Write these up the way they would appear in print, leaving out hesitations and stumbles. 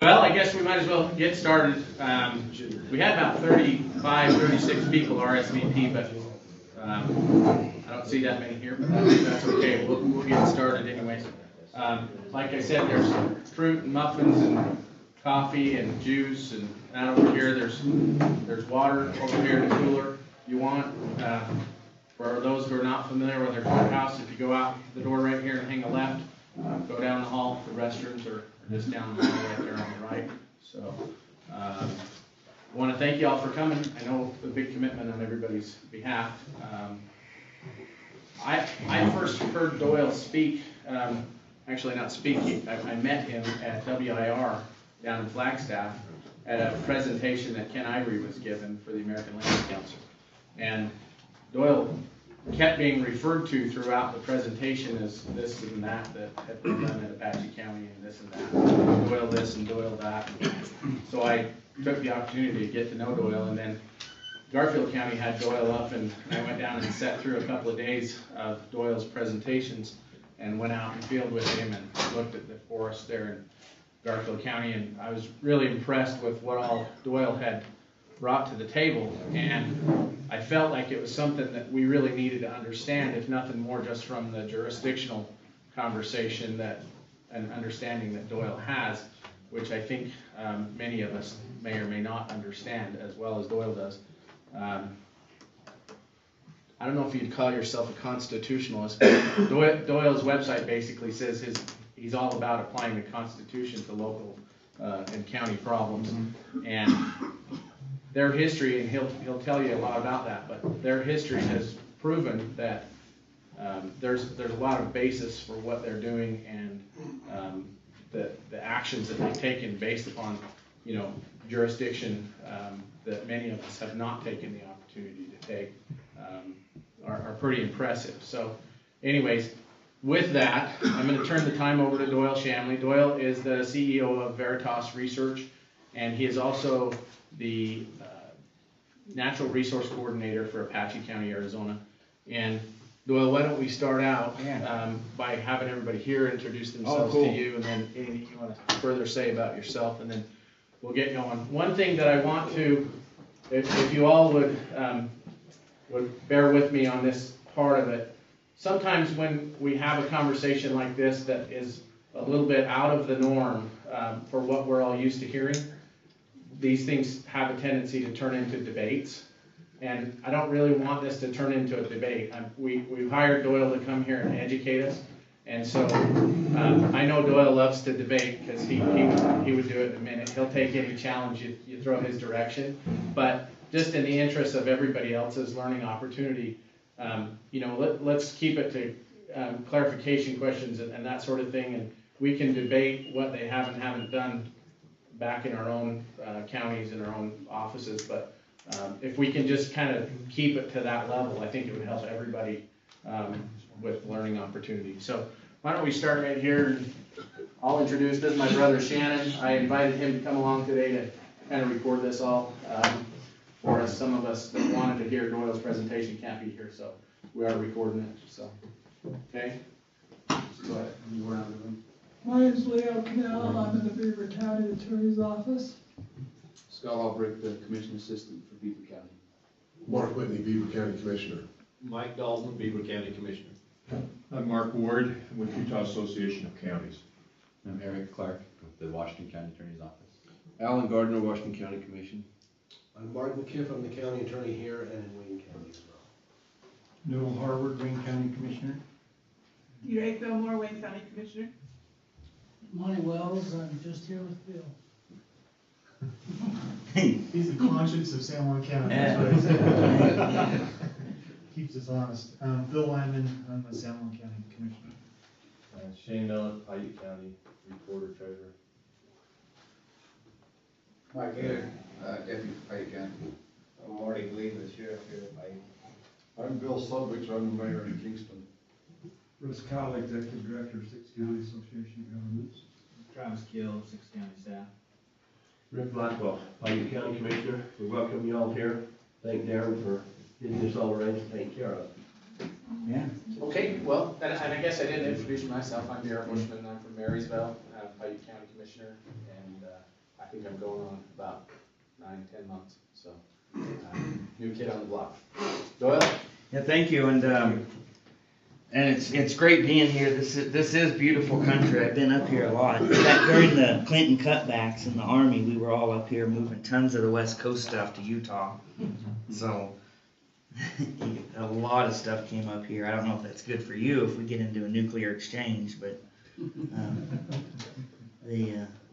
Well, I guess we might as well get started. We had about 35, 36 people RSVP, but I don't see that many here, but that's okay. We'll get started anyways. Like I said, there's fruit and muffins and coffee and juice, and out over here there's water over here in the cooler. You want, for those who are not familiar with our courthouse, if you go out the door right here and hang a left, go down the hall for restrooms, or just down the hall right there on the right. So I want to thank you all for coming. I know a big commitment on everybody's behalf. I first heard Doyel speak, actually not speak, I met him at WIR down in Flagstaff at a presentation that Ken Ivory was given for the American Land Council. And Doyel kept being referred to throughout the presentation as this and that had been done in Apache County, and this and that, Doyel this and Doyel that. So I took the opportunity to get to know Doyel, and then Garfield County had Doyel up, and I went down and sat through a couple of days of Doyel's presentations and went out in the field with him and looked at the forest there in Garfield County, and I was really impressed with what all Doyel had brought to the table, and I felt like it was something that we really needed to understand, if nothing more, just from the jurisdictional conversation and understanding that Doyel has, which I think many of us may or may not understand as well as Doyel does. I don't know if you'd call yourself a constitutionalist, but Doyel's website basically says he's all about applying the Constitution to local and county problems, and their history, and he'll tell you a lot about that, but their history has proven that there's a lot of basis for what they're doing, and the actions that they've taken based upon, jurisdiction that many of us have not taken the opportunity to take are pretty impressive. So anyways, with that, I'm going to turn the time over to Doyel Shamley. Doyel is the CEO of Veritas Research, and he is also the Natural Resource Coordinator for Apache County, Arizona. And Doyel, why don't we start out by having everybody here introduce themselves to you, and then anything you want to further say about yourself, and then we'll get going. One thing that I want to, if you all would bear with me on this part of it, sometimes when we have a conversation like this that is a little bit out of the norm for what we're all used to hearing, these things have a tendency to turn into debates, and I don't really want this to turn into a debate. We've hired Doyel to come here and educate us, and so I know Doyel loves to debate, because he would do it in a minute. He'll take any challenge you throw his direction, but just in the interest of everybody else's learning opportunity, let's keep it to clarification questions and that sort of thing, and we can debate what they have and haven't done back in our own counties and our own offices, but if we can just kind of keep it to that level, I think it would help everybody with learning opportunity. So why don't we start right here, and I'll introduce, this is my brother Shannon. I invited him to come along today to kind of record this all for us. Some of us that wanted to hear Doyel's presentation can't be here, so we are recording it. So, okay, go ahead. You were out of the room. My name is Leo Cannell. I'm in the Beaver County Attorney's Office. Scott Albrecht, the Commission Assistant for Beaver County. Mark Whitney, Beaver County Commissioner. Mike Dalton, Beaver County Commissioner. I'm Mark Ward with Utah Association of Counties. I'm Eric Clark with the Washington County Attorney's Office. Alan Gardner, Washington County Commission. I'm Martin McKiff. I'm the county attorney here and in Wayne County as well. Newell Harvard, Wayne County Commissioner. Ray Fillmore, Wayne County Commissioner. Monty Wells. I'm just here with Bill. He's the conscience of San Juan County. Keeps us honest. Bill Lyman, I'm the San Juan County Commissioner. Shane Miller, Piute County Recorder Treasurer. Mike Gator, Deputy Piute County. I'm Marty Gleason, the sheriff here at Piute. I'm Bill Sudwich, I'm the mayor in Kingston. Russ Cowell, Executive Director of Six County Association of Governments. Travis Gill, Six County staff. Rick Blackwell, Piute County Commissioner. We welcome you all here. Thank Darren for getting this all arranged and taken care of. Yeah. Okay, well, and I guess I didn't introduce myself. I'm Darren Bushman. I'm from Marysville, Piute County Commissioner, and think I'm going on about 9-10 months, so, new kid on the block. Doyle? Yeah, thank you, and it's great being here. This is beautiful country. I've been up here a lot. In fact, during the Clinton cutbacks in the Army, we were all up here moving tons of the West Coast stuff to Utah. So a lot of stuff came up here. I don't know if that's good for you if we get into a nuclear exchange, but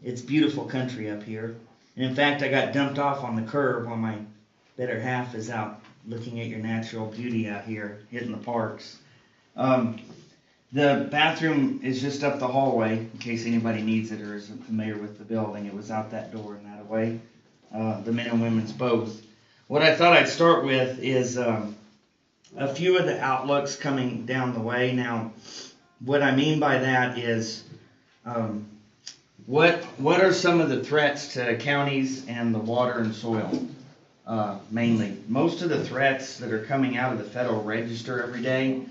it's beautiful country up here. And in fact, I got dumped off on the curb while my better half is out looking at your natural beauty out here, hitting the parks. The bathroom is just up the hallway, in case anybody needs it or isn't familiar with the building. It was out that door and that way. The men and women's both. What I thought I'd start with is a few of the outlooks coming down the way. Now, what I mean by that is what are some of the threats to counties and the water and soil? Mainly. Most of the threats that are coming out of the Federal Register every day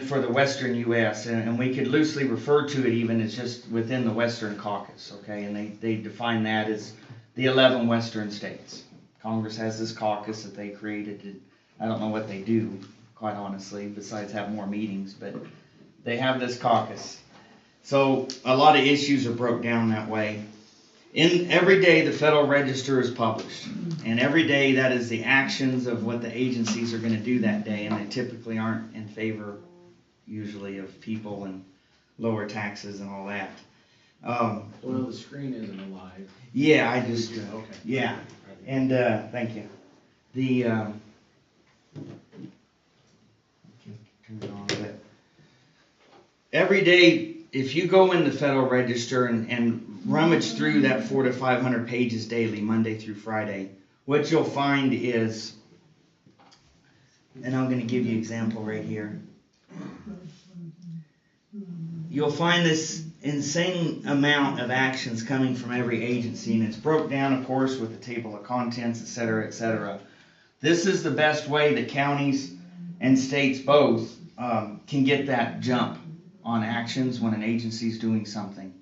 for the western U.S., and we could loosely refer to it even as just within the Western Caucus, okay? And they define that as the 11 western states. Congress has this caucus that they created. I don't know what they do, quite honestly, besides have more meetings, but they have this caucus. So a lot of issues are broke down that way. Every day the Federal Register is published, and every day that is the actions of what the agencies are going to do that day, and they typically aren't in favor, usually, of people and lower taxes and all that. Well, the screen isn't alive. Yeah, I just, Okay. yeah, and thank you. Turn it on, but every day, if you go in the Federal Register and rummage through that 400 to 500 pages daily, Monday through Friday, what you'll find is, and I'm going to give you an example right here. You'll find this insane amount of actions coming from every agency, and it's broke down, of course, with the table of contents, etc., etc. This is the best way that counties and states both can get that jump on actions when an agency is doing something.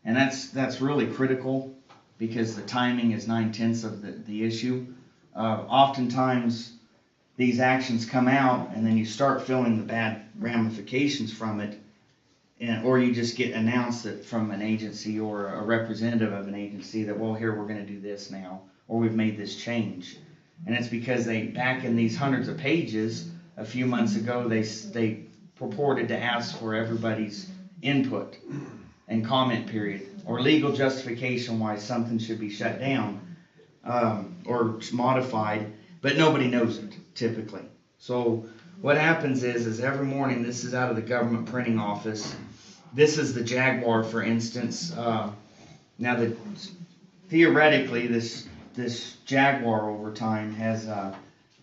And that's really critical because the timing is 9/10 of the issue. Oftentimes these actions come out and then you start feeling the bad ramifications from it, or you just get announced that from an agency or a representative of an agency that, well, here, we're going to do this now, or we've made this change. And it's because back in these hundreds of pages a few months ago, they purported to ask for everybody's input and comment period, or legal justification why something should be shut down or modified, but nobody knows it typically. So what happens is every morning, this is out of the government printing office. This is the Jaguar, for instance. Now, theoretically, this Jaguar over time has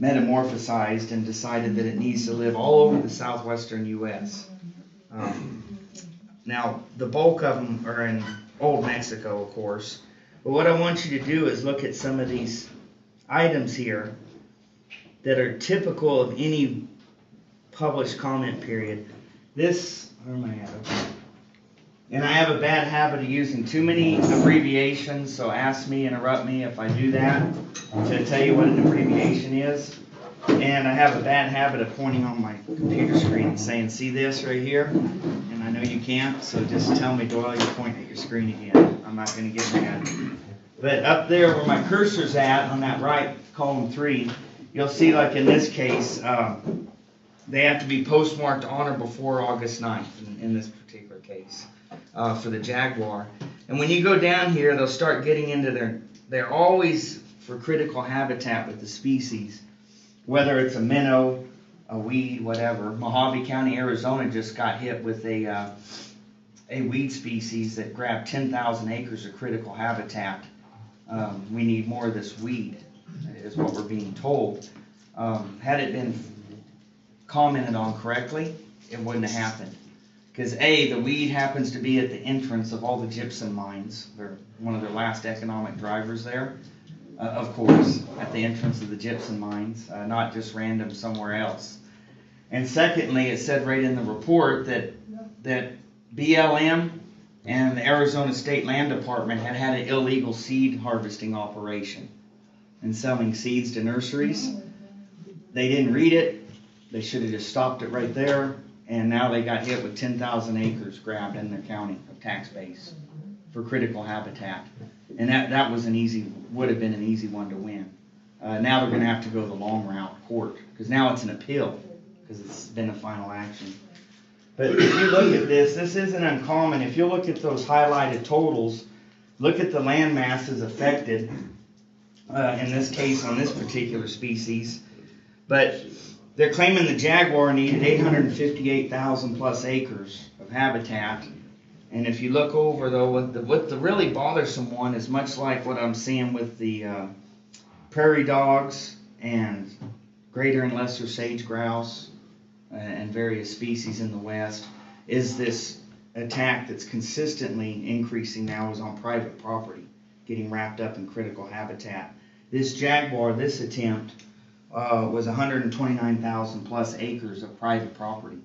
metamorphosized and decided that it needs to live all over the southwestern U.S. Now, the bulk of them are in old Mexico, of course. But what I want you to do is look at some of these items here that are typical of any published comment period. Where am I at? Okay. And I have a bad habit of using too many abbreviations, so interrupt me if I do that, to tell you what an abbreviation is. And I have a bad habit of pointing on my computer screen and saying, see this right here? And I know you can't, so just tell me, Doyle, you're pointing at your screen again. I'm not going to get mad. But up there where my cursor's at, on that right, column 3, you'll see, like in this case, they have to be postmarked on or before August 9th in this particular case for the Jaguar. And when you go down here, they'll start getting into they're always for critical habitat with the species, whether it's a minnow, a weed, whatever. Mojave County, Arizona just got hit with a weed species that grabbed 10,000 acres of critical habitat. We need more of this weed, is what we're being told. Had it been commented on correctly, it wouldn't have happened. Because the weed happens to be at the entrance of all the gypsum mines. They're one of their last economic drivers there, of course, at the entrance of the gypsum mines, not just random somewhere else. And secondly, it said right in the report that BLM and the Arizona State Land Department had an illegal seed harvesting operation and selling seeds to nurseries. They didn't read it. They should have just stopped it right there, and now they got hit with 10,000 acres grabbed in their county of tax base for critical habitat. And that was would have been an easy one to win. Now they're going to have to go the long route, court, because now it's an appeal, because it's been a final action. But if you look at this isn't uncommon. If you look at those highlighted totals, look at the land masses affected, in this case on this particular species. But they're claiming the jaguar needed 858,000 plus acres of habitat. And if you look over though, what the really bothersome one is much like what I'm seeing with the prairie dogs and greater and lesser sage grouse and various species in the West, is this attack that's consistently increasing now is on private property, getting wrapped up in critical habitat. This jaguar, this attempt, was 129,000 plus acres of private property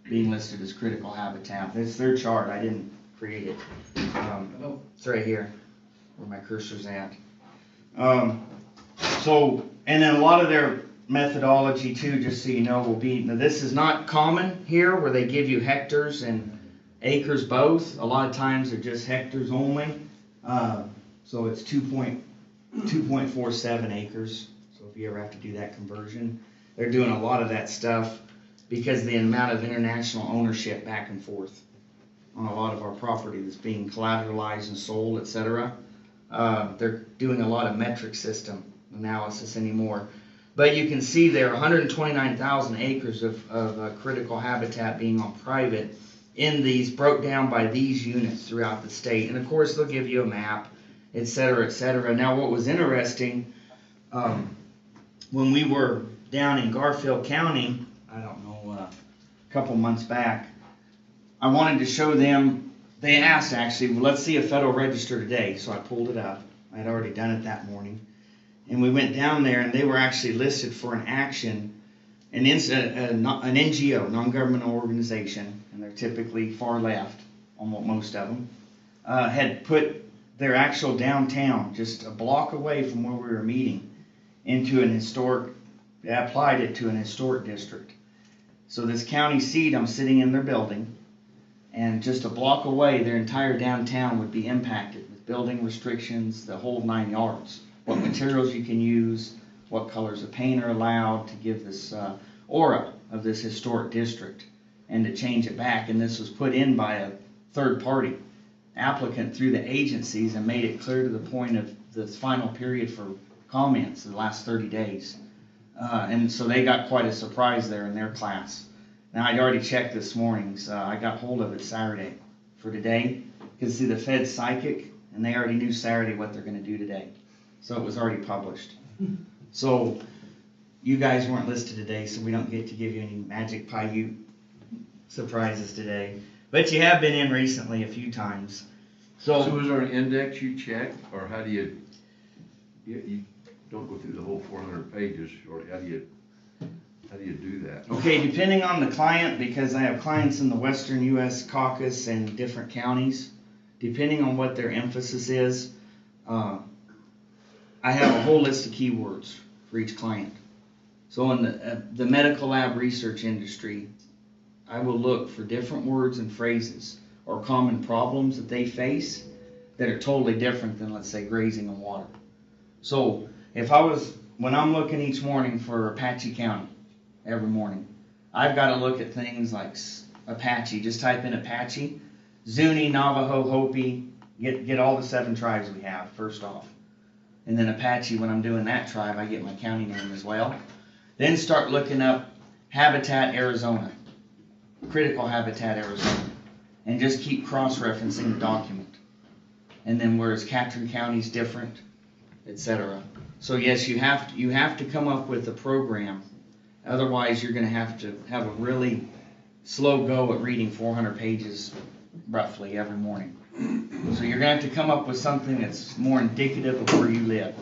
being listed as critical habitat. It's their chart, I didn't create it. It's right here where my cursor's at. And then a lot of their methodology too, just so you know, will be, now this is not common here where they give you hectares and acres both. A lot of times they're just hectares only. So it's 2.47 acres. So if you ever have to do that conversion, they're doing a lot of that stuff because of the amount of international ownership back and forth on a lot of our property that's being collateralized and sold, etc. They're doing a lot of metric system analysis anymore. But you can see there 129,000 acres of critical habitat being on private in these, broke down by these units throughout the state. And of course they'll give you a map, etc., etc. Now what was interesting, when we were down in Garfield County, I don't know, a couple months back, I wanted to show them, they asked actually, well, let's see a Federal Register today. So I pulled it up. I had already done it that morning. And we went down there and they were actually listed for an action, an NGO, non-governmental organization, and they're typically far left, almost most of them, had put their actual downtown just a block away from where we were meeting into an historic, they applied it to an historic district. So this county seat, I'm sitting in their building, and just a block away, their entire downtown would be impacted with building restrictions, the whole 9 yards. What materials you can use, what colors of paint are allowed to give this aura of this historic district, and to change it back. And this was put in by a third party applicant through the agencies and made it clear to the point of this final period for comments the last 30 days. And so they got quite a surprise there in their class. Now I'd already checked this morning, so I got hold of it Saturday for today. Because see, the Fed's psychic, and they already knew Saturday what they're going to do today. So it was already published. So you guys weren't listed today, so we don't get to give you any magic Piute surprises today. But you have been in recently a few times. So is there an index you check, or how do you don't go through the whole 400 pages, or how do you do that? Okay, depending on the client, because I have clients in the western U.S. caucus and different counties, depending on what their emphasis is, I have a whole list of keywords for each client. So in the medical lab research industry, I will look for different words and phrases or common problems that they face that are totally different than, let's say, grazing and water. So when I'm looking each morning for Apache County, every morning, I've got to look at things like Apache. Just type in Apache, Zuni, Navajo, Hopi, get all the 7 tribes we have first off. And then Apache, when I'm doing that tribe, I get my county name as well. Then start looking up Habitat Arizona, Critical Habitat Arizona, and just keep cross-referencing the document. And then whereas Catron County is different, etc. So yes, you have to come up with a program. Otherwise, you're going to have a really slow go at reading 400 pages roughly every morning. So you're going to have to come up with something that's more indicative of where you live.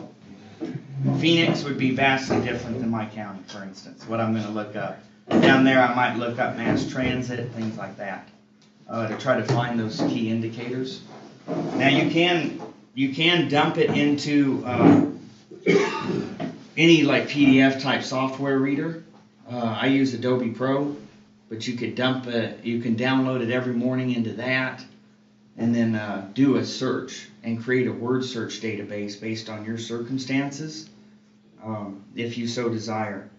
Phoenix would be vastly different than my county, for instance, what I'm going to look up. Down there, I might look up mass transit, things like that. to try to find those key indicators. Now you can dump it into any like PDF type software reader. I use Adobe Pro, but you could dump it, you can download it every morning into that, and then do a search and create a word search database based on your circumstances, if you so desire.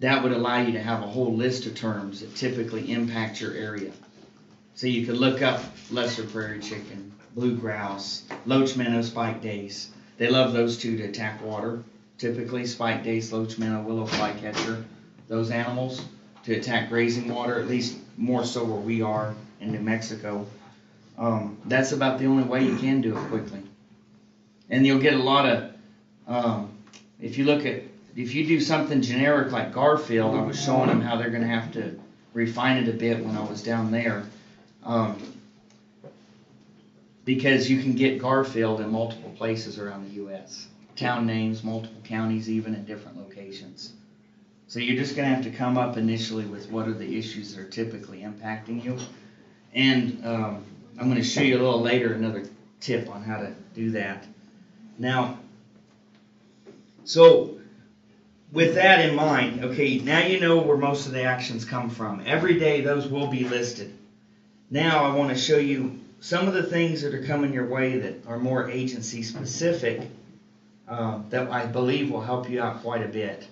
That would allow you to have a whole list of terms that typically impact your area. So you could look up lesser prairie chicken, blue grouse, loach minnow, spike dace. They love those two to attack water. Typically, spike dace, loach minnow, willow flycatcher, those animals to attack grazing water, at least more so where we are in New Mexico. That's about the only way you can do it quickly. And you'll get a lot of, if you do something generic like Garfield, I was showing them how they're going to have to refine it a bit when I was down there. Because you can get Garfield in multiple places around the U.S. Town names, multiple counties, even in different locations. So you're just going to have to come up initially with what are the issues that are typically impacting you. And I'm going to show you a little later another tip on how to do that. Now, so with that in mind, okay, now you know where most of the actions come from. Every day those will be listed. Now I want to show you some of the things that are coming your way that are more agency specific that I believe will help you out quite a bit.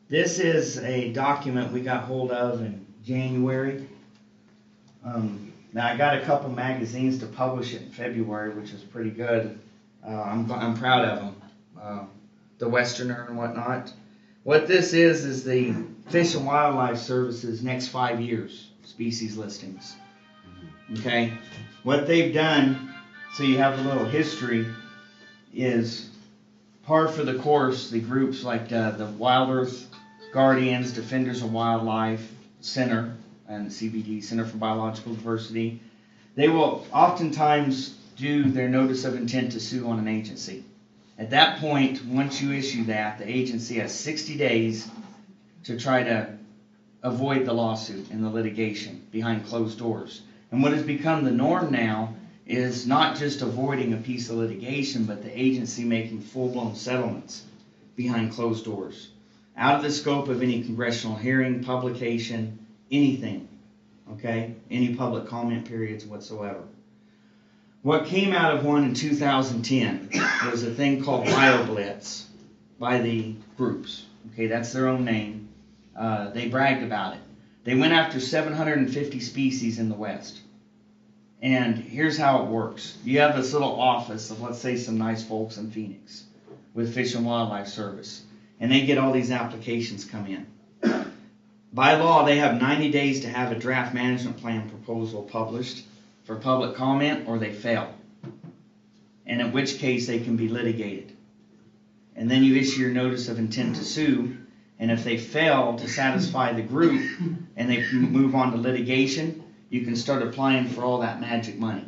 This is a document we got hold of in January. Now I got a couple magazines to publish it in February, which is pretty good. I'm proud of them. The Westerner and whatnot. What this is the Fish and Wildlife Service's next 5 years species listings. Okay, what they've done, so you have a little history, is par for the course. The groups like the Wild Earth Guardians, Defenders of Wildlife Center, and the CBD, Center for Biological Diversity, they will oftentimes do their notice of intent to sue on an agency. At that point, once you issue that, the agency has 60 days to try to avoid the lawsuit and the litigation behind closed doors. And what has become the norm now is not just avoiding a piece of litigation, but the agency making full-blown settlements behind closed doors, out of the scope of any congressional hearing, publication, anything, okay? Any public comment periods whatsoever. What came out of one in 2010 was a thing called BioBlitz by the groups. Okay, that's their own name. They bragged about it. They went after 750 species in the West. And here's how it works. You have this little office of, let's say, some nice folks in Phoenix with Fish and Wildlife Service. And they get all these applications come in. By law, they have 90 days to have a draft management plan proposal published for public comment, or they fail. And in which case they can be litigated. And then you issue your notice of intent to sue, and if they fail to satisfy the group and they move on to litigation, you can start applying for all that magic money,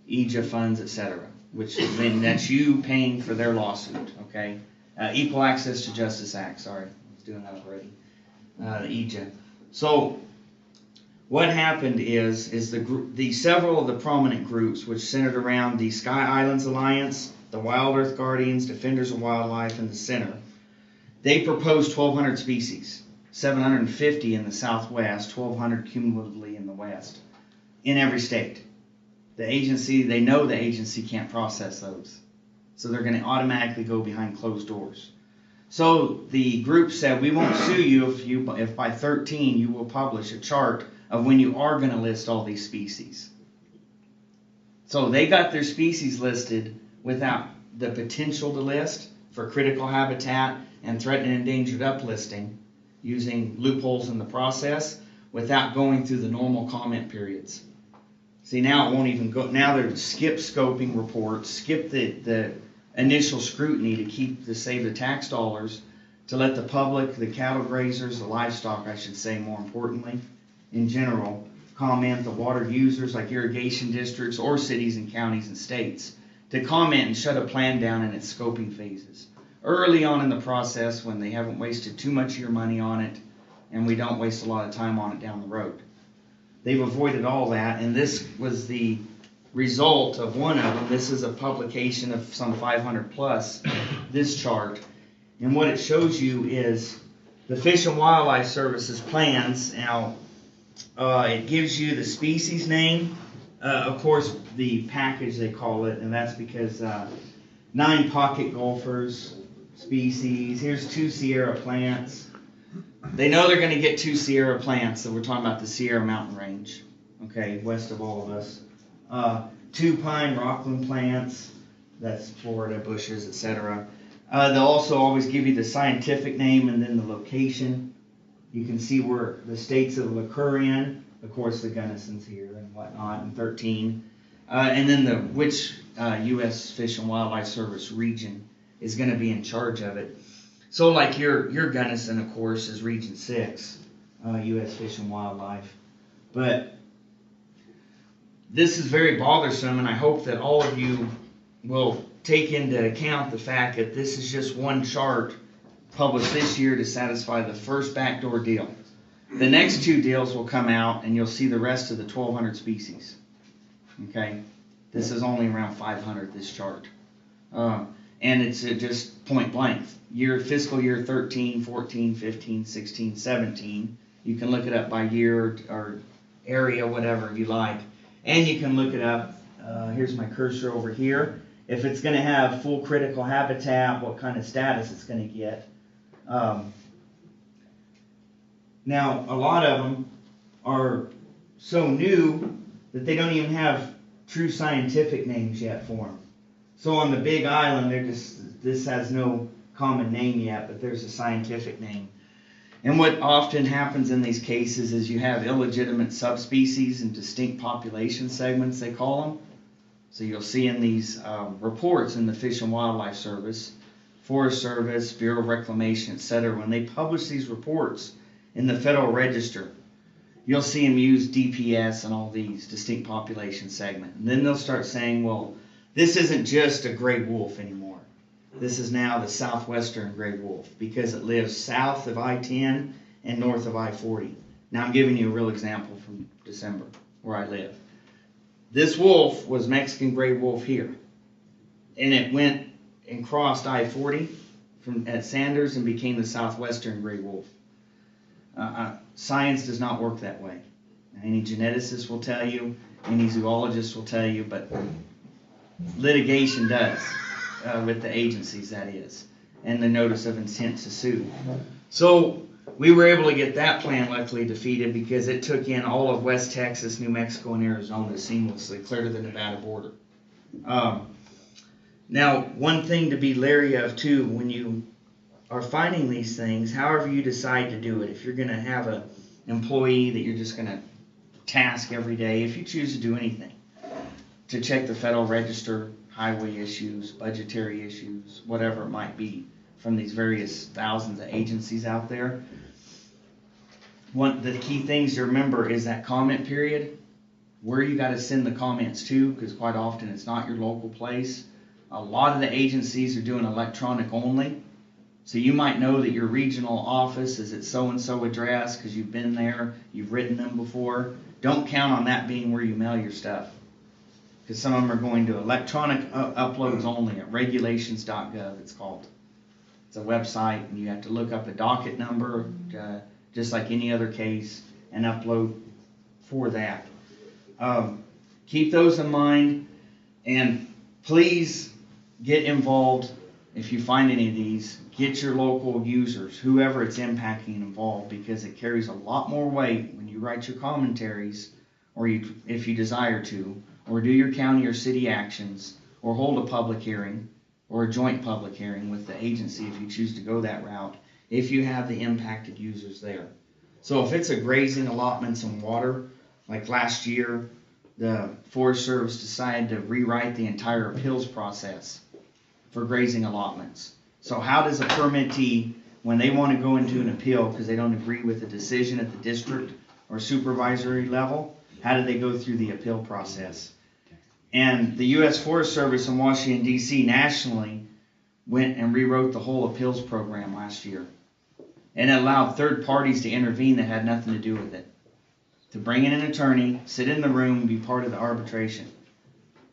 EJA funds, etc., which then that's you paying for their lawsuit, okay? Equal Access to Justice Act, sorry, I was doing that already, EJA. So what happened is several of the prominent groups, which centered around the Sky Islands Alliance, the Wild Earth Guardians, Defenders of Wildlife, and the Center, they proposed 1,200 species, 750 in the Southwest, 1,200 cumulatively in the West, in every state. The agency, they know the agency can't process those, so they're going to automatically go behind closed doors. So the group said, we won't sue you if by 13 you will publish a chart of when you are going to list all these species. So they got their species listed without the potential to list for critical habitat and threatened and endangered uplisting, using loopholes in the process without going through the normal comment periods. See, now it won't even go. Now they're skip scoping reports, skip the initial scrutiny to save the tax dollars, to let the public, the cattle grazers, the livestock, I should say, more importantly, in general, comment, the water users like irrigation districts or cities and counties and states, to comment and shut a plan down in its scoping phases. Early on in the process, when they haven't wasted too much of your money on it, and we don't waste a lot of time on it down the road. they've avoided all that, and this was the result of one of them. This is a publication of some 500 plus, this chart. And what it shows you is the Fish and Wildlife Service's plans. Now, it gives you the species name, of course, the package they call it, and that's because 9 pocket golfers species. Here's 2 Sierra plants. They know they're going to get 2 Sierra plants, so we're talking about the Sierra Mountain Range, okay, west of all of us. 2 pine rockland plants, that's Florida, bushes, etc. They'll also always give you the scientific name and then the location. You can see where the states it'll occur in. Of course, the Gunnison's here and whatnot, and 13. And then which U.S. Fish and Wildlife Service region is going to be in charge of it. So like your Gunnison, of course, is Region 6, U.S. Fish and Wildlife. But this is very bothersome, and I hope that all of you will take into account the fact that this is just one chart published this year to satisfy the first backdoor deal. The next 2 deals will come out, and you'll see the rest of the 1,200 species. Okay? This is only around 500, this chart. And it's just point blank. Fiscal year 13, 14, 15, 16, 17. You can look it up by year or area, whatever you like. And you can look it up, here's my cursor over here, if it's going to have full critical habitat, what kind of status it's going to get. Now, a lot of them are so new that they don't even have true scientific names yet for them. So on the Big Island, this has no common name yet, but there's a scientific name. And what often happens in these cases is you have illegitimate subspecies and distinct population segments, they call them. So you'll see in these reports in the Fish and Wildlife Service, Forest Service, Bureau of Reclamation, etc., when they publish these reports in the Federal Register, you'll see them use DPS and all these, distinct population segment. And then they'll start saying, well, this isn't just a gray wolf anymore. This is now the southwestern gray wolf because it lives south of I-10 and north of I-40. Now I'm giving you a real example from December where I live. This wolf was Mexican gray wolf here. And it went and crossed I-40 at Sanders and became the southwestern gray wolf. Science does not work that way. Any geneticist will tell you, any zoologist will tell you, but litigation does, with the agencies, that is, and the notice of intent to sue. So we were able to get that plan luckily defeated because it took in all of West Texas, New Mexico, and Arizona seamlessly, clear to the Nevada border. Now, one thing to be leery of too, when you are finding these things, however you decide to do it, if you're going to have an employee that you're just going to task every day, if you choose to do anything, to check the Federal Register, highway issues, budgetary issues, whatever it might be, from these various thousands of agencies out there. One of the key things to remember is that comment period, where you got to send the comments to, because quite often it's not your local place. A lot of the agencies are doing electronic only. So you might know that your regional office is at so-and-so address because you've been there, you've written them before. Don't count on that being where you mail your stuff, because some of them are going to electronic uploads only at regulations.gov, it's called. It's a website, and you have to look up a docket number, just like any other case, and upload for that. Keep those in mind, and please get involved. If you find any of these, get your local users, whoever it's impacting, involved, because it carries a lot more weight when you write your commentaries, or if you desire to, or do your county or city actions, or hold a public hearing, or a joint public hearing with the agency if you choose to go that route, if you have the impacted users there. So if it's a grazing allotments and water, like last year, the Forest Service decided to rewrite the entire appeals process for grazing allotments. So how does a permittee, when they want to go into an appeal because they don't agree with the decision at the district or supervisory level, how do they go through the appeal process? And the U.S. Forest Service in Washington, D.C. nationally went and rewrote the whole appeals program last year. And it allowed third parties to intervene that had nothing to do with it. to bring in an attorney, sit in the room, and be part of the arbitration,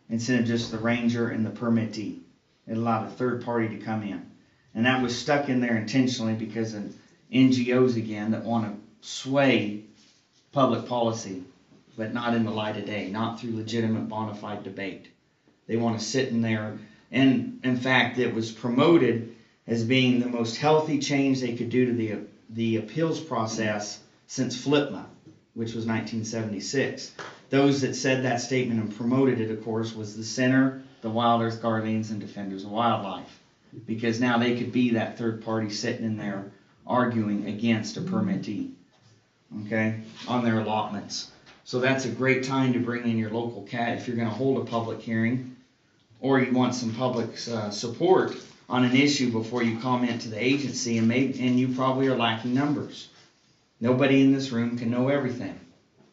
instead of just the ranger and the permittee. It allowed a third party to come in. And that was stuck in there intentionally because of NGOs again that want to sway public policy, but not in the light of day, not through legitimate bona fide debate. They want to sit in there, and in fact it was promoted as being the most healthy change they could do to the appeals process since FLIPMA, which was 1976. Those that said that statement and promoted it, of course, was the Center, the Wild Earth Guardians, and Defenders of Wildlife, because now they could be that third party sitting in there arguing against a permittee, okay, on their allotments. So that's a great time to bring in your local cat if you're going to hold a public hearing, or you want some public support on an issue before you comment to the agency, and you probably are lacking numbers. Nobody in this room can know everything.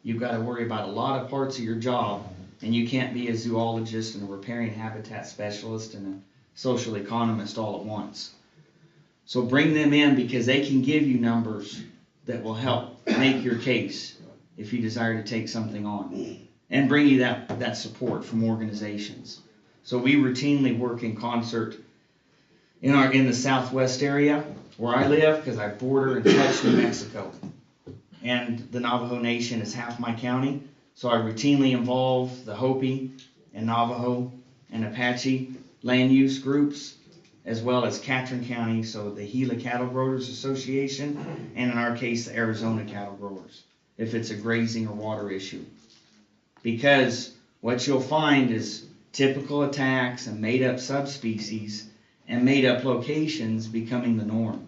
You've got to worry about a lot of parts of your job, and you can't be a zoologist and a riparian habitat specialist and a social economist all at once. So bring them in, because they can give you numbers that will help make your case if you desire to take something on, and bring you that support from organizations. So we routinely work in concert in the southwest area where I live, because I border and touch New Mexico, and the Navajo Nation is half my county. So I routinely involve the Hopi and Navajo and Apache land use groups, as well as Catron County, so the Gila Cattle Growers Association, and in our case the Arizona Cattle Growers, if it's a grazing or water issue. Because what you'll find is typical attacks and made up subspecies and made up locations becoming the norm.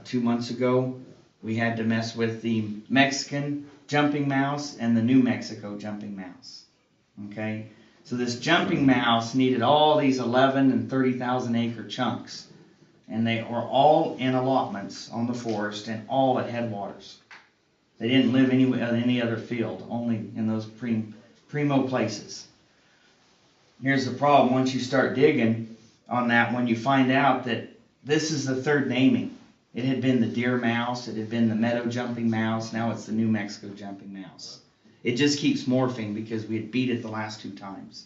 2 months ago we had to mess with the Mexican jumping mouse and the New Mexico jumping mouse. Okay, so this jumping mouse needed all these 11 and 30,000 acre chunks, and they are all in allotments on the forest and all at headwaters. They didn't live in any other field, only in those primo places. Here's the problem: once you start digging on that one, you find out that this is the third naming. It had been the deer mouse, it had been the meadow jumping mouse, now it's the New Mexico jumping mouse. It just keeps morphing because we had beat it the last 2 times.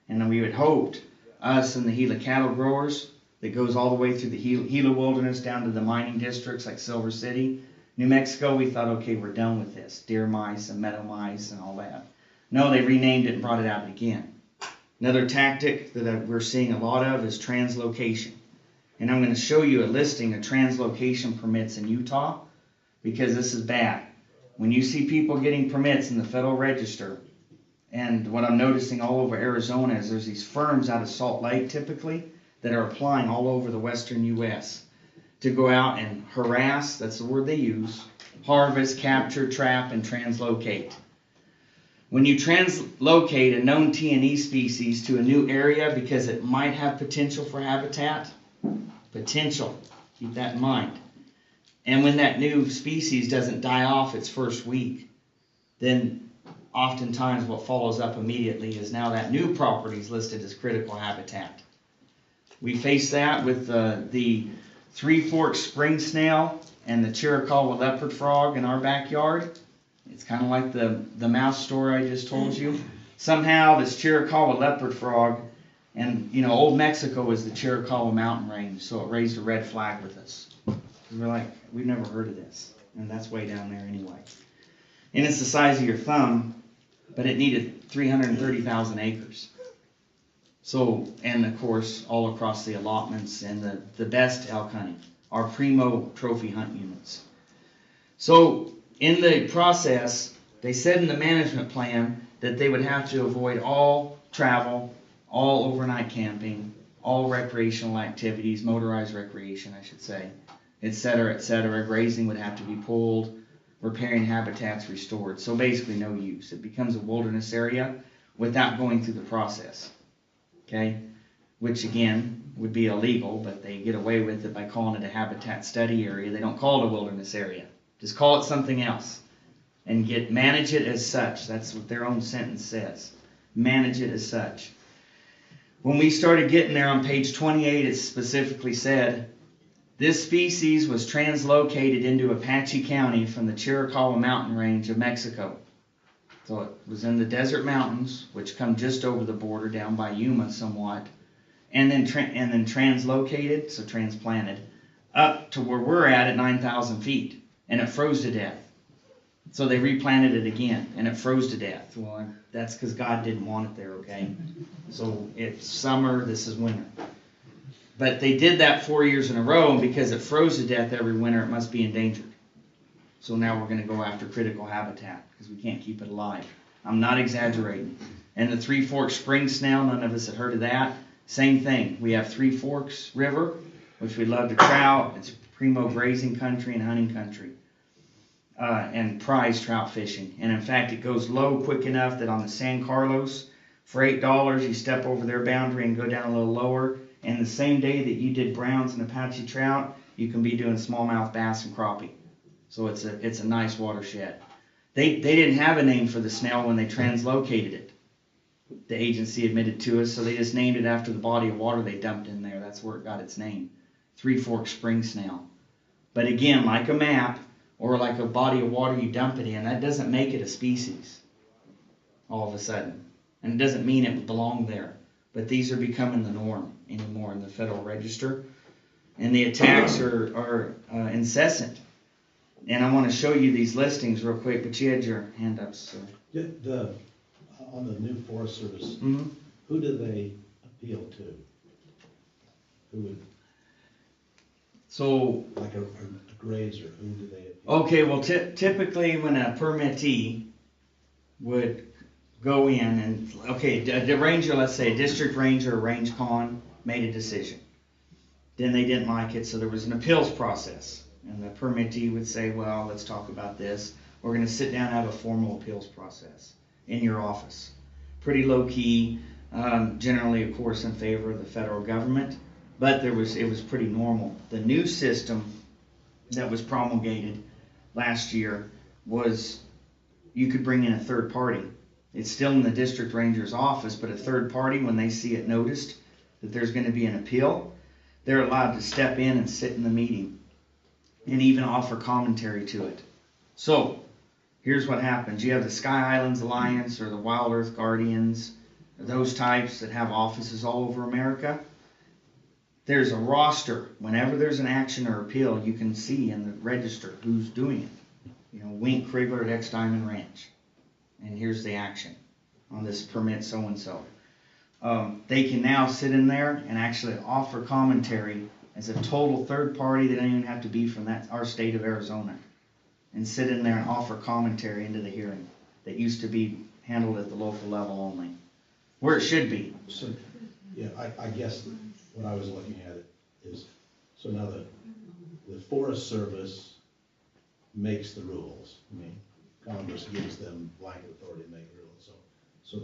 And then we had hoped, us and the Gila cattle growers, that goes all the way through the Gila wilderness down to the mining districts like Silver City, New Mexico, we thought, okay, we're done with this. Deer mice and meadow mice and all that. No, they renamed it and brought it out again. Another tactic that we're seeing a lot of is translocation. And I'm going to show you a listing of translocation permits in Utah, because this is bad. When you see people getting permits in the Federal Register, and what I'm noticing all over Arizona is there's these firms out of Salt Lake typically that are applying all over the western U.S. to go out and harass, that's the word they use, harvest, capture, trap, and translocate. When you translocate a known T&E species to a new area because it might have potential for habitat, keep that in mind. And when that new species doesn't die off its first week, then oftentimes what follows up immediately is now that new property is listed as critical habitat. We face that with the three-forked spring snail and the Chiricahua leopard frog in our backyard. It's kind of like the mouse story I just told you. Somehow this Chiricahua leopard frog, and Old Mexico is the Chiricahua mountain range, so it raised a red flag with us. We're like, we've never heard of this, and that's way down there anyway. And it's the size of your thumb, but it needed 330,000 acres. So, and of course, all across the allotments and the best elk hunting, our primo trophy hunt units. So, in the process, they said in the management plan that they would have to avoid all travel, all overnight camping, all recreational activities, motorized recreation, I should say, etc., etc. Grazing would have to be pulled, riparian habitats restored. So basically no use. It becomes a wilderness area without going through the process. Okay? Which again would be illegal, but they get away with it by calling it a habitat study area. They don't call it a wilderness area. Just call it something else. And manage it as such. That's what their own sentence says. Manage it as such. When we started getting there on page 28, it specifically said This species was translocated into Apache County from the Chiricahua mountain range of Mexico. So it was in the desert mountains, which come just over the border down by Yuma somewhat, and then translocated, so transplanted, up to where we're at 9,000 feet, and it froze to death. So they replanted it again, and it froze to death. Well, that's because God didn't want it there, okay? So it's summer, this is winter. But they did that 4 years in a row, and because it froze to death every winter, it must be endangered. So now we're going to go after critical habitat, because we can't keep it alive. I'm not exaggerating. And the Three Forks spring snail, none of us had heard of that. Same thing. We have Three Forks River, which we love to trout. It's primo grazing country and hunting country. And prize trout fishing. And in fact, it goes low quick enough that on the San Carlos, for $8, you step over their boundary and go down a little lower. And the same day that you did browns and Apache trout, you can be doing smallmouth bass and crappie. So it's a nice watershed. They didn't have a name for the snail when they translocated it. The agency admitted to us, so they just named it after the body of water they dumped in there. That's where it got its name. Three Forks spring snail. But again, like a map or like a body of water you dump it in, that doesn't make it a species all of a sudden. And it doesn't mean it belonged there. But these are becoming the norm anymore in the Federal Register. And the attacks are incessant. And I want to show you these listings real quick, but you had your hand up, so. On the new Forest Service, Mm-hmm. who do they appeal to? Who would, So, like a grazer, who do they appeal to? okay, well, typically when a permittee would go in and, okay, the ranger, let's say a district ranger or range con made a decision. Then they didn't like it, so there was an appeals process. And the permittee would say, well, let's talk about this. We're going to sit down and have a formal appeals process in your office. Pretty low key, generally, of course, in favor of the federal government, but it was pretty normal. The new system that was promulgated last year was you could bring in a third party. It's still in the district ranger's office, but a third party, when they see it noticed that there's going to be an appeal, they're allowed to step in and sit in the meeting and even offer commentary to it. So, here's what happens. You have the Sky Islands Alliance or the Wild Earth Guardians, those types that have offices all over America. There's a roster. Whenever there's an action or appeal, you can see in the register who's doing it. You know, Wink Krigler at X Diamond Ranch. And here's the action on this permit so-and-so. They can now sit in there and actually offer commentary as a total third party. They don't even have to be from our state of Arizona. And sit in there and offer commentary into the hearing that used to be handled at the local level only. Where it should be. So, yeah, I guess what I was looking at it is, so now the Forest Service makes the rules. I mean, Congress gives them blanket authority to make the rules. So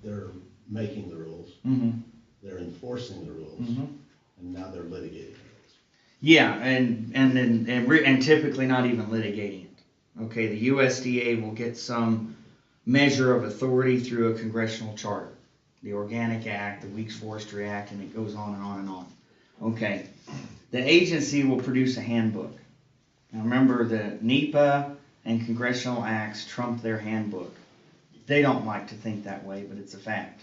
they're making the rules. Mm-hmm. They're enforcing the rules. Mm-hmm. And now they're litigating the rules. Yeah, and typically not even litigating it. Okay, the USDA will get some measure of authority through a congressional charter. The Organic Act, the Weeks Forestry Act, and it goes on and on and on. Okay, the agency will produce a handbook. Now remember, the NEPA and congressional acts trump their handbook. They don't like to think that way, but it's a fact.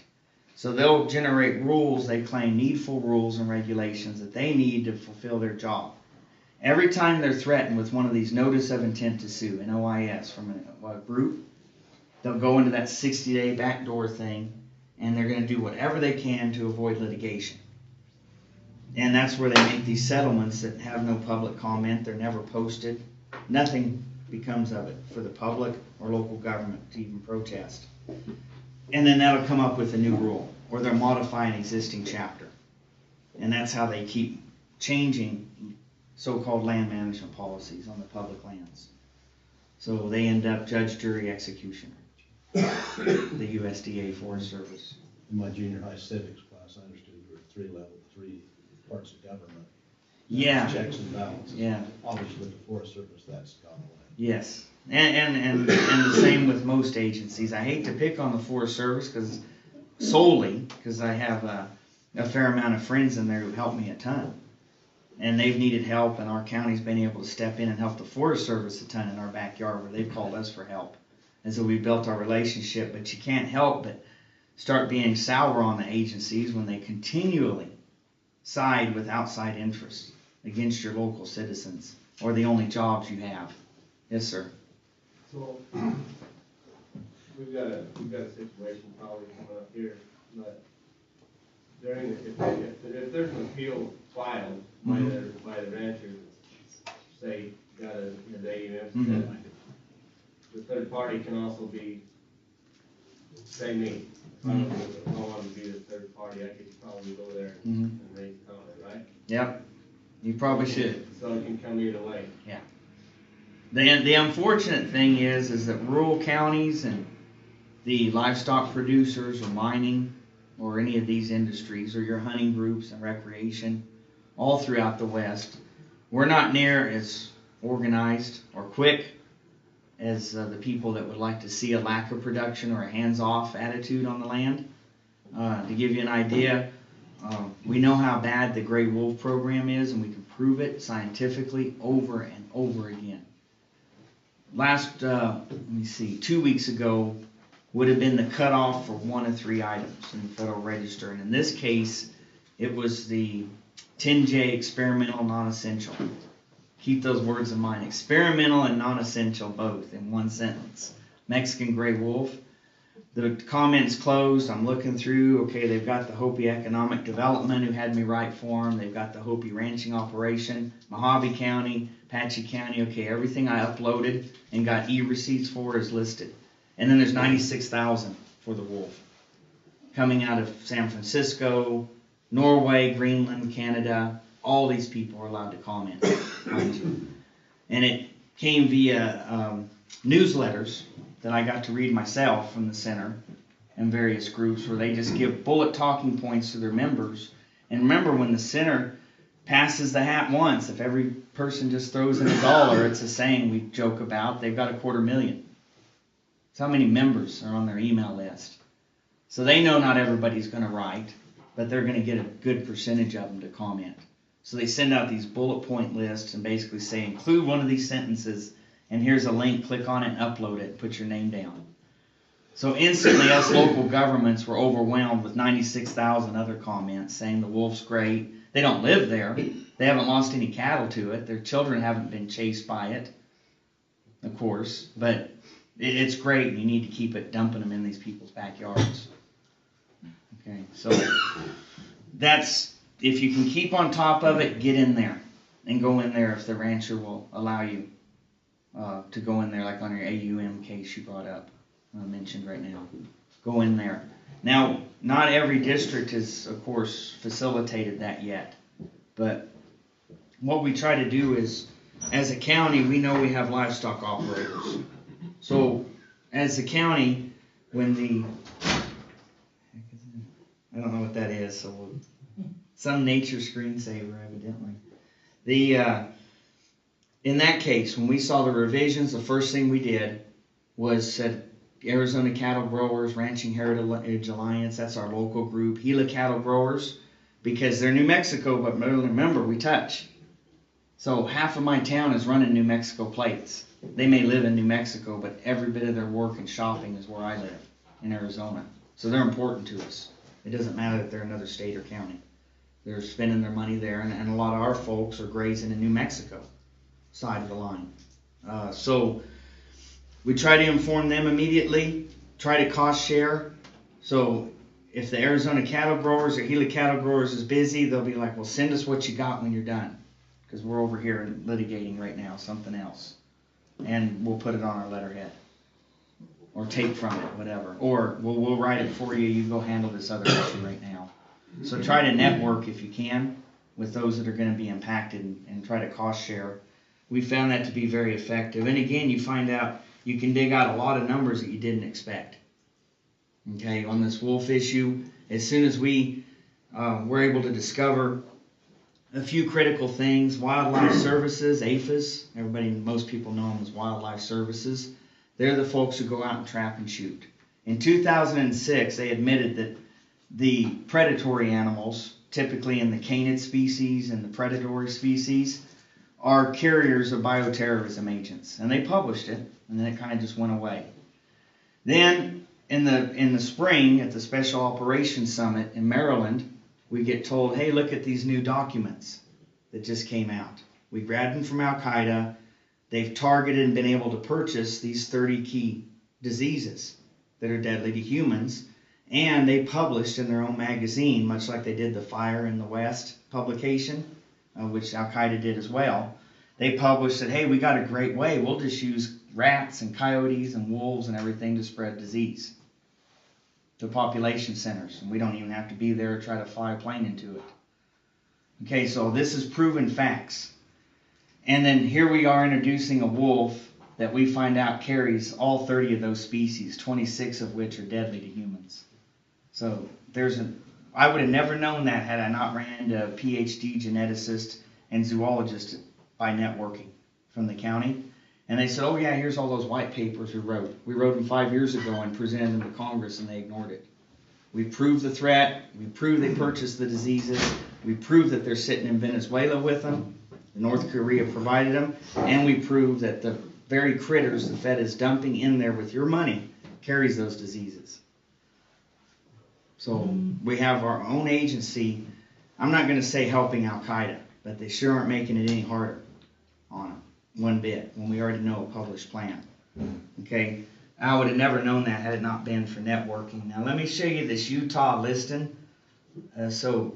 So they'll generate rules, they claim needful rules and regulations that they need to fulfill their job. Every time they're threatened with one of these notice of intent to sue, an OIS from a group, they'll go into that 60-day backdoor thing, and they're going to do whatever they can to avoid litigation. And that's where they make these settlements that have no public comment, they're never posted. Nothing becomes of it for the public or local government to even protest. And then that'll come up with a new rule, or they'll modify an existing chapter. And that's how they keep changing so-called land management policies on the public lands. So they end up judge, jury, executioner, the USDA Forest Service. In my junior high civics class, I understood there were three parts of government. Yeah. Checks and balances. Yeah. Obviously with the Forest Service, that's gone away. Yes. And the same with most agencies. I hate to pick on the Forest Service solely because I have a fair amount of friends in there who help me a ton. and they've needed help, and our county's been able to step in and help the Forest Service a ton in our backyard where they've called us for help. And so we built our relationship, but you can't help but start being sour on the agencies when they continually side with outside interests against your local citizens or the only jobs you have. Yes, sir. So, we've got a situation probably coming up here, but during, if there's an appeal filed by the rancher, say, got his AUM, the third party can also be, say me. If I don't want to be the third party, I could probably go there and raise a comment, right? Yep. You probably should. So it can come either way. Yeah. The unfortunate thing is that rural counties and the livestock producers or mining or any of these industries or your hunting groups and recreation all throughout the West, we're not near as organized or quick as the people that would like to see a lack of production or a hands-off attitude on the land. To give you an idea, we know how bad the gray wolf program is, and we can prove it scientifically over and over again. Last, 2 weeks ago would have been the cutoff for one of 3 items in the Federal Register, and in this case, it was the 10J experimental non-essential. Keep those words in mind. Experimental and non-essential both in one sentence. Mexican gray wolf. The comments closed. I'm looking through. Okay, they've got the Hopi Economic Development who had me write for them. They've got the Hopi Ranching Operation, Mojave County, Apache County. Okay, everything I uploaded and got e-receipts for is listed. And then there's 96,000 for the wolf. Coming out of San Francisco, Norway, Greenland, Canada. All these people are allowed to comment, mind you. And it came via newsletters that I got to read myself from the center and various groups where they just give bullet talking points to their members. And remember, when the center passes the hat once, if every person just throws in $1, it's a saying we joke about, they've got 250,000. That's how many members are on their email list. So they know not everybody's going to write, but they're going to get a good percentage of them to comment. So they send out these bullet point lists and basically say, include one of these sentences, and here's a link, click on it and upload it, put your name down. So instantly us local governments were overwhelmed with 96,000 other comments saying the wolf's great. They don't live there. They haven't lost any cattle to it. Their children haven't been chased by it, of course. But it's great, and you need to keep it dumping them in these people's backyards. Okay, so that's, if you can keep on top of it, get in there and go in there if the rancher will allow you to go in there, like on your AUM case you brought up, mentioned right now. Go in there. Now, not every district has, of course, facilitated that yet, but what we try to do is, as a county, we know we have livestock operators. So, as a county, when the, I don't know what that is, so some nature screensaver, evidently. In that case, when we saw the revisions, the first thing we did was said, Arizona Cattle Growers, Ranching Heritage Alliance, that's our local group, Gila Cattle Growers, because they're New Mexico, but remember, we touch. So half of my town is running New Mexico plates. They may live in New Mexico, but every bit of their work and shopping is where I live, in Arizona. So they're important to us. It doesn't matter if they're another state or county. They're spending their money there, and a lot of our folks are grazing in New Mexico side of the line. So we try to inform them immediately, try to cost share. So if the Arizona Cattle Growers or Gila Cattle Growers is busy, they'll be like, well, send us what you got when you're done, because we're over here litigating right now something else. And we'll put it on our letterhead or take from it, whatever. Or we'll write it for you. You go handle this other issue right now. So try to network if you can with those that are going to be impacted and try to cost share. We found that to be very effective. And again, you find out you can dig out a lot of numbers that you didn't expect. Okay, on this wolf issue, as soon as we were able to discover a few critical things, Wildlife Services, APHIS, most people know them as Wildlife Services, they're the folks who go out and trap and shoot. In 2006, they admitted that the predatory animals, typically in the canid species and the predatory species, are carriers of bioterrorism agents. And they published it, and then it kind of just went away. Then, in the spring, at the Special Operations Summit in Maryland, we get told, hey, look at these new documents that just came out. We grabbed them from Al-Qaeda. They've targeted and been able to purchase these 30 key diseases that are deadly to humans. And they published in their own magazine, much like they did the Fire in the West publication, which Al-Qaeda did as well. They published that, hey, we got a great way. We'll just use rats and coyotes and wolves and everything to spread disease to population centers. And we don't even have to be there or try to fly a plane into it. Okay, so this is proven facts. And then here we are introducing a wolf that we find out carries all 30 of those species, 26 of which are deadly to humans. So I would have never known that had I not ran into a PhD geneticist and zoologist by networking from the county. And they said, oh yeah, here's all those white papers we wrote. We wrote them 5 years ago and presented them to Congress and they ignored it. We proved the threat. We proved they purchased the diseases. We proved that they're sitting in Venezuela with them. North Korea provided them. And we proved that the very critters the Fed is dumping in there with your money carries those diseases. So we have our own agency. I'm not going to say helping Al-Qaeda, but they sure aren't making it any harder on them one bit when we already know a published plan. Okay, I would have never known that had it not been for networking. Now let me show you this Utah listing. So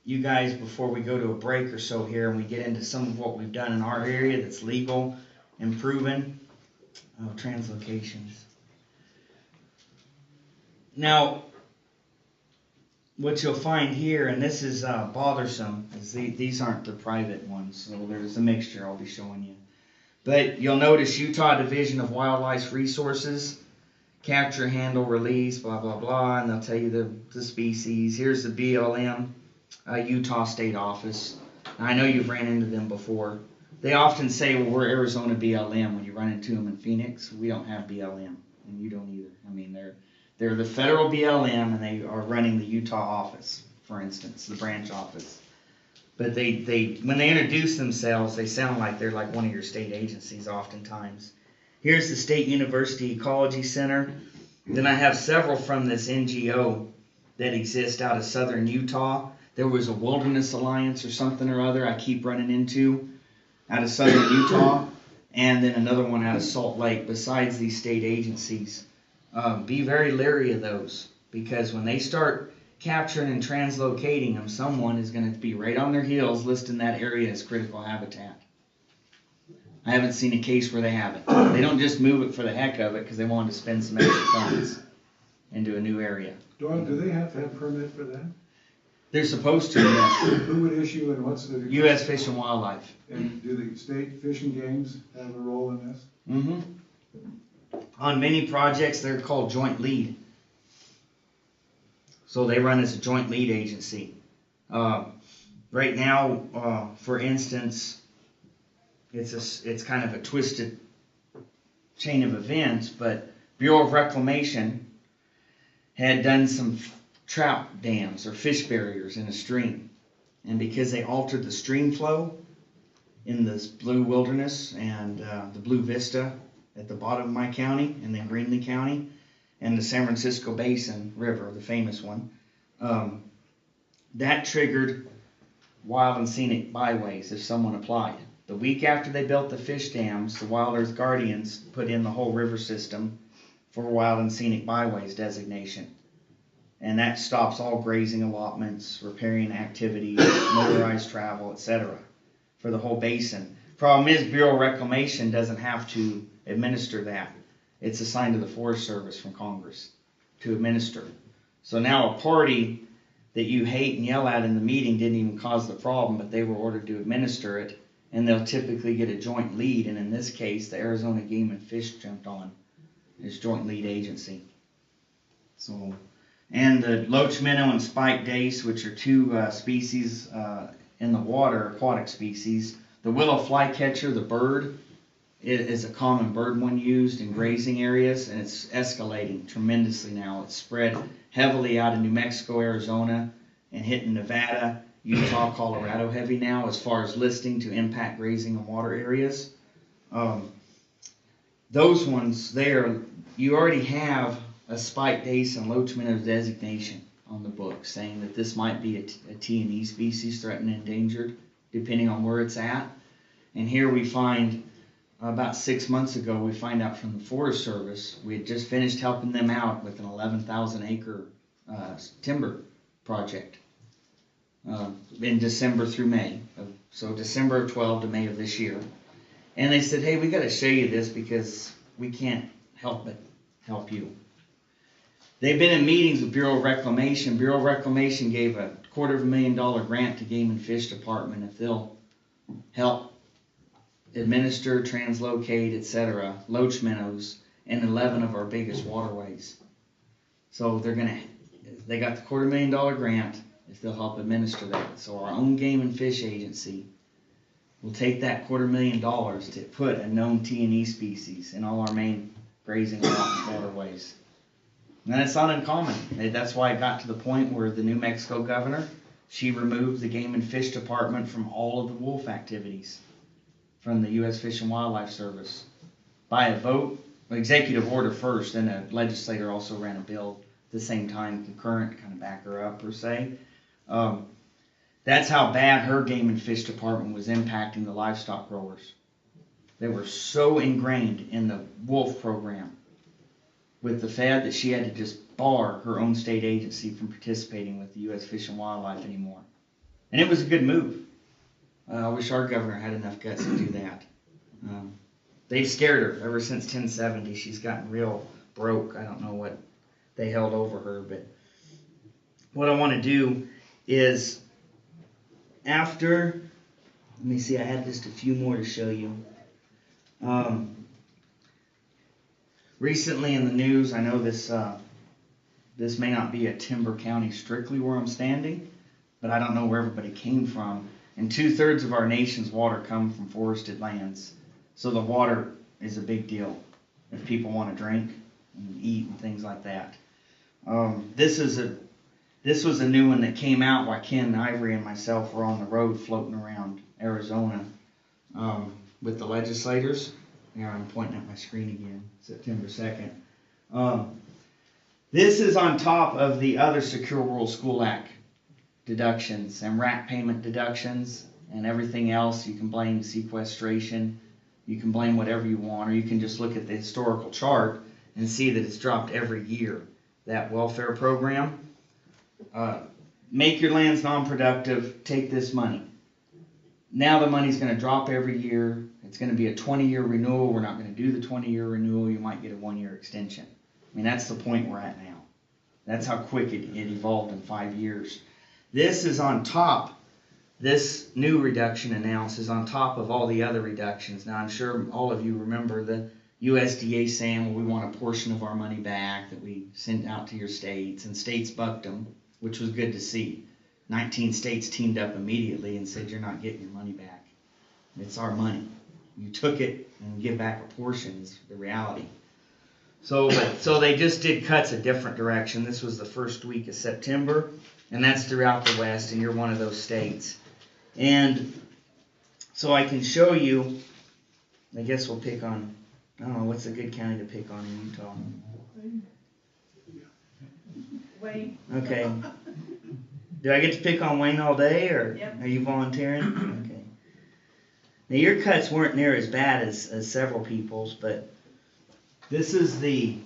you guys, before we go to a break or so here and we get into some of what we've done in our area that's legal and proven. Oh, translocations. Now, what you'll find here, and this is bothersome, is these aren't the private ones, so there's a mixture I'll be showing you. But you'll notice Utah Division of Wildlife Resources, capture, handle, release, blah, blah, blah, and they'll tell you the species. Here's the BLM, Utah State Office. Now, I know you've ran into them before. They often say, well, we're Arizona BLM when you run into them in Phoenix. We don't have BLM, and you don't either. I mean, they're the federal BLM, and they are running the Utah office, for instance, the branch office. But they when they introduce themselves, they sound like they're like one of your state agencies oftentimes. Here's the State University Ecology Center. Then I have several from this NGO that exist out of southern Utah. There was a Wilderness Alliance or something or other I keep running into out of southern Utah. And then another one out of Salt Lake besides these state agencies. Be very leery of those, because when they start capturing and translocating them, someone is going to be right on their heels listing that area as critical habitat. I haven't seen a case where they haven't. They don't just move it for the heck of it because they wanted to spend some extra funds into a new area. Doyle, do they have to have permit for that? They're supposed to, yes. Who would issue and what's the... U.S. Fish and Wildlife. And do the state fishing games have a role in this? Mm-hmm. On many projects, they're called joint lead. So they run as a joint lead agency. Right now, for instance, it's kind of a twisted chain of events, but Bureau of Reclamation had done some trout dams or fish barriers in a stream. And because they altered the stream flow in this blue wilderness and the blue vista at the bottom of my county and then Greenlee County and the San Francisco Basin River, the famous one, that triggered wild and scenic byways if someone applied. The week after they built the fish dams, the Wild Earth Guardians put in the whole river system for wild and scenic byways designation. And that stops all grazing allotments, riparian activities, motorized travel, etc. for the whole basin. Problem is, Bureau of Reclamation doesn't have to administer that. It's assigned to the Forest Service from Congress to administer. So now a party that you hate and yell at in the meeting didn't even cause the problem, but they were ordered to administer it, and they'll typically get a joint lead, and in this case, the Arizona Game and Fish jumped on as joint lead agency. So, and the loach minnow and spiked dace, which are two species in the water, aquatic species. The willow flycatcher, the bird, is a common bird one used in grazing areas, and it's escalating tremendously now. It's spread heavily out of New Mexico, Arizona, and hitting Nevada, Utah, Colorado heavy now as far as listing to impact grazing and water areas. Those ones there, you already have a spike dace and loach minnow designation on the book saying that this might be a T&E species, threatened and endangered, depending on where it's at. And here we find, about 6 months ago, we find out from the Forest Service, we had just finished helping them out with an 11,000 acre timber project in December through May. So December of 12 to May of this year. And they said, hey, we got to show you this because we can't help but help you. They've been in meetings with Bureau of Reclamation. Bureau of Reclamation gave a $250,000 grant to Game and Fish Department if they'll help administer, translocate, etc., loach minnows in 11 of our biggest waterways. So they got the $250,000 grant if they'll help administer that. So our own Game and Fish Agency will take that $250,000 to put a known T&E species in all our main grazing waterways. And that's not uncommon. That's why it got to the point where the New Mexico governor, she removed the Game and Fish Department from all of the wolf activities from the U.S. Fish and Wildlife Service by a vote, executive order first, then a legislator also ran a bill at the same time, concurrent, kind of back her up per se. That's how bad her Game and Fish Department was impacting the livestock growers. They were so ingrained in the wolf program with the Fed that she had to just bar her own state agency from participating with the U.S. Fish and Wildlife anymore. And it was a good move. I wish our governor had enough guts to do that. They've scared her ever since 1070. She's gotten real broke. I don't know what they held over her, but what I want to do is after, let me see, I had just a few more to show you. Recently in the news, I know this may not be a Timber County strictly where I'm standing, but I don't know where everybody came from. And 2/3 of our nation's water come from forested lands. So the water is a big deal if people want to drink and eat and things like that. This was a new one that came out while Ken Ivory and myself were on the road floating around Arizona with the legislators. Here I'm pointing at my screen again, September 2nd. This is on top of the other Secure Rural School Act deductions and RAC payment deductions and everything else. You can blame sequestration, you can blame whatever you want, or you can just look at the historical chart and see that it's dropped every year. That welfare program, make your lands non-productive, take this money. Now the money's going to drop every year. It's going to be a 20-year renewal. We're not going to do the 20-year renewal. You might get a 1-year extension. I mean, that's the point we're at now. That's how quick it evolved in 5 years. This is on top, this new reduction announced is on top of all the other reductions. Now, I'm sure all of you remember the USDA saying, well, we want a portion of our money back that we sent out to your states, and states bucked them, which was good to see. 19 states teamed up immediately and said, you're not getting your money back. It's our money. You took it and give back a portion is the reality. So they just did cuts a different direction. This was the first week of September, and that's throughout the West, and you're one of those states. And so I can show you, I guess we'll pick on, I don't know, what's a good county to pick on in Utah? Wayne. Okay. Do I get to pick on Wayne all day, or Yep. are you volunteering? Okay. Now your cuts weren't near as bad as several people's, but this is you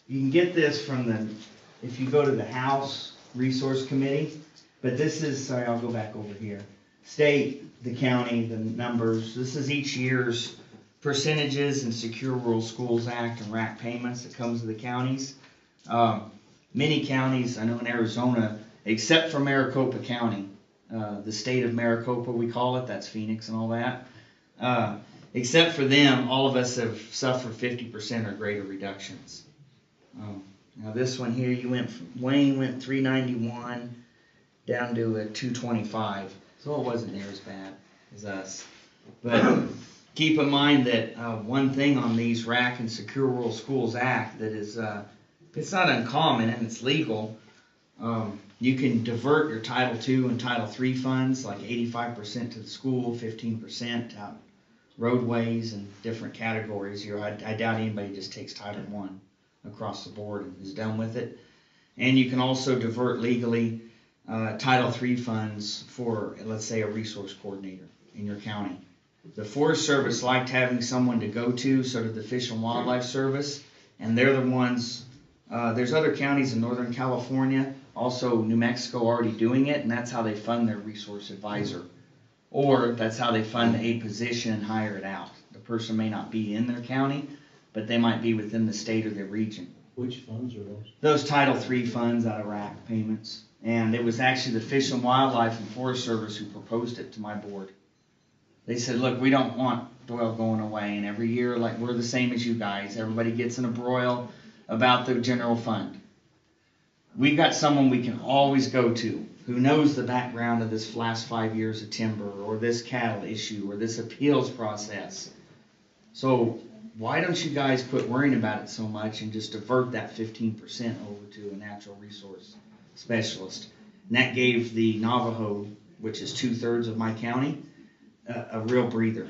can get this from if you go to the House Resource Committee, but this is, sorry, I'll go back over here. State, the county, the numbers. This is each year's percentages in Secure Rural Schools Act and RAC payments that comes to the counties. Many counties, I know in Arizona, except for Maricopa County, the state of Maricopa we call it, that's Phoenix and all that. Except for them, all of us have suffered 50% or greater reductions. Now this one here, Wayne went 391 down to a 225, so it wasn't near as bad as us. But keep in mind that one thing on these RAC and Secure Rural Schools Act that is, it's not uncommon and it's legal. You can divert your Title II and Title III funds, like 85% to the school, 15% out roadways and different categories. I doubt anybody just takes Title I across the board and is done with it. And you can also divert legally Title III funds for, let's say, a resource coordinator in your county. The Forest Service liked having someone to go to, so did the Fish and Wildlife Service, and they're the ones, there's other counties in Northern California, also New Mexico already doing it, and that's how they fund their resource advisor. Or that's how they fund a position and hire it out. The person may not be in their county, but they might be within the state or their region. Which funds are those? Those Title III funds out of RAC payments. And it was actually the Fish and Wildlife and Forest Service who proposed it to my board. They said, look, we don't want Doyel going away, and every year, like, we're the same as you guys. Everybody gets in a broil about the general fund. We've got someone we can always go to who knows the background of this last 5 years of timber or this cattle issue or this appeals process. So why don't you guys quit worrying about it so much and just divert that 15% over to a natural resource specialist? And that gave the Navajo, which is 2/3 of my county, a real breather.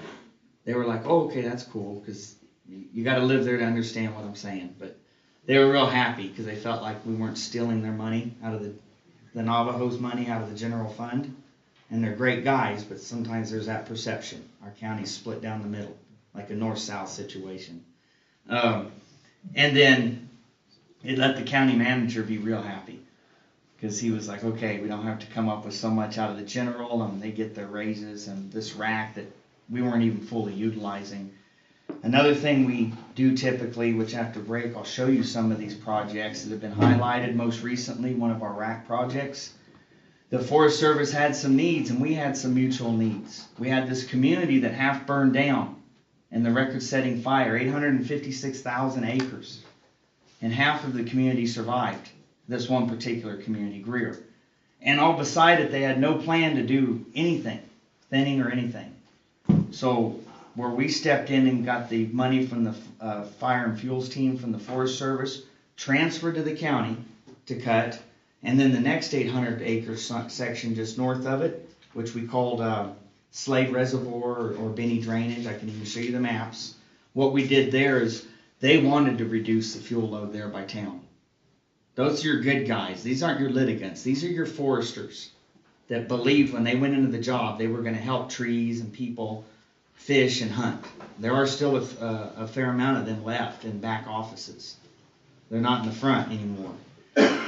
They were like, oh, okay, that's cool, because you got to live there to understand what I'm saying. But they were real happy because they felt like we weren't stealing their money out of the Navajo's money out of the general fund. And they're great guys, but sometimes there's that perception. Our county's split down the middle, like a north-south situation. And then it let the county manager be real happy, because he was like, okay, we don't have to come up with so much out of the general, and they get their raises and this RAC that we weren't even fully utilizing. Another thing we do typically, which after break I'll show you some of these projects that have been highlighted. Most recently, one of our RAC projects. The Forest Service had some needs, and we had some mutual needs. We had this community that half burned down in the record-setting fire, 856,000 acres, and half of the community survived. This one particular community, Greer. And all beside it, they had no plan to do anything, thinning or anything. So where we stepped in and got the money from the fire and fuels team from the Forest Service, transferred to the county to cut, and then the next 800-acre section just north of it, which we called Slade Reservoir or Benny Drainage. I can even show you the maps. What we did there is they wanted to reduce the fuel load there by town. Those are your good guys. These aren't your litigants. These are your foresters that believed when they went into the job they were going to help trees and people fish and hunt. There are still a fair amount of them left in back offices. They're not in the front anymore.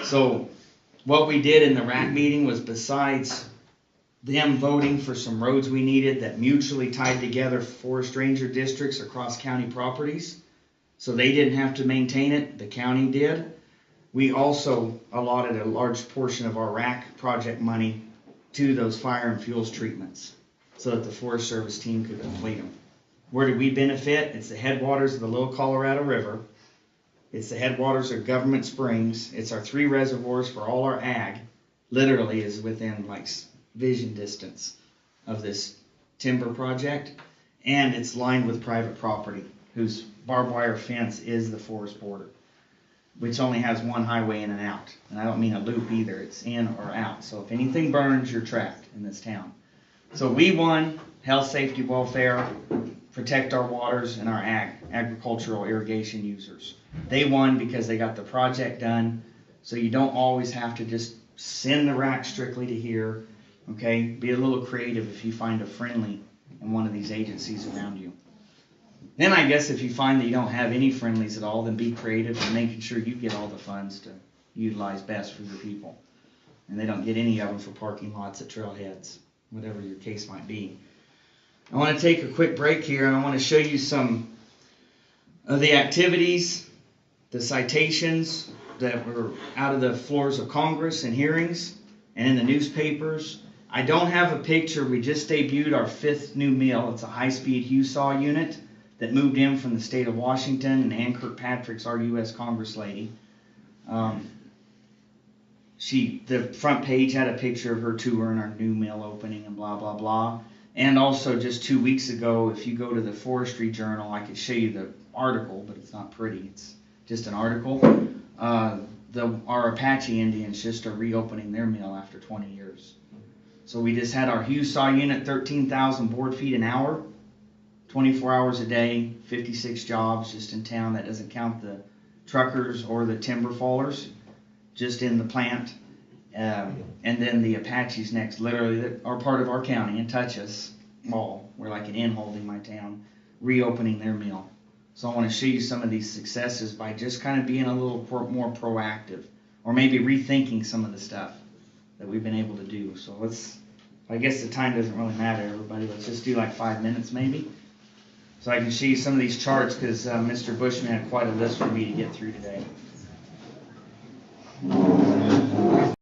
So what we did in the RAC meeting was, besides them voting for some roads we needed that mutually tied together forest ranger districts across county properties, so they didn't have to maintain it, the county did. We also allotted a large portion of our RAC project money to those fire and fuels treatments so that the Forest Service team could complete them. Where did we benefit? It's the headwaters of the Little Colorado River. It's the headwaters of Government Springs. It's our 3 reservoirs for all our ag. Literally is within like vision distance of this timber project. And it's lined with private property whose barbed wire fence is the forest border, which only has one highway in and out. And I don't mean a loop either. It's in or out. So if anything burns, you're trapped in this town. So we won health, safety, welfare, protect our waters, and our agricultural irrigation users. They won because they got the project done. So you don't always have to just send the RAC strictly to here. Okay? Be a little creative if you find a friendly in one of these agencies around you. Then I guess if you find that you don't have any friendlies at all, then be creative in making sure you get all the funds to utilize best for your people. And they don't get any of them for parking lots at trailheads, whatever your case might be. I want to take a quick break here, and I want to show you some of the activities, the citations that were out of the floors of Congress and hearings and in the newspapers. I don't have a picture. We just debuted our 5th new mill. It's a high-speed HUSAW unit that moved in from the state of Washington, and Ann Kirkpatrick's our U.S. Congress lady. The front page had a picture of her tour and our new mill opening and blah, blah, blah. And also just 2 weeks ago, if you go to the Forestry Journal, I could show you the article, but it's not pretty. It's just an article. Our Apache Indians just are reopening their mill after 20 years. So we just had our Hughes saw unit, 13,000 board feet an hour, 24 hours a day, 56 jobs just in town. That doesn't count the truckers or the timber fallers, just in the plant. And then the Apaches next, literally, that are part of our county and touch us all. We're like an in holding my town, reopening their mill. So I want to show you some of these successes by just kind of being a little more proactive, or maybe rethinking some of the stuff that we've been able to do. So I guess the time doesn't really matter, everybody. Let's just do like 5 minutes maybe. So I can show you some of these charts because Mr. Bushman had quite a list for me to get through today.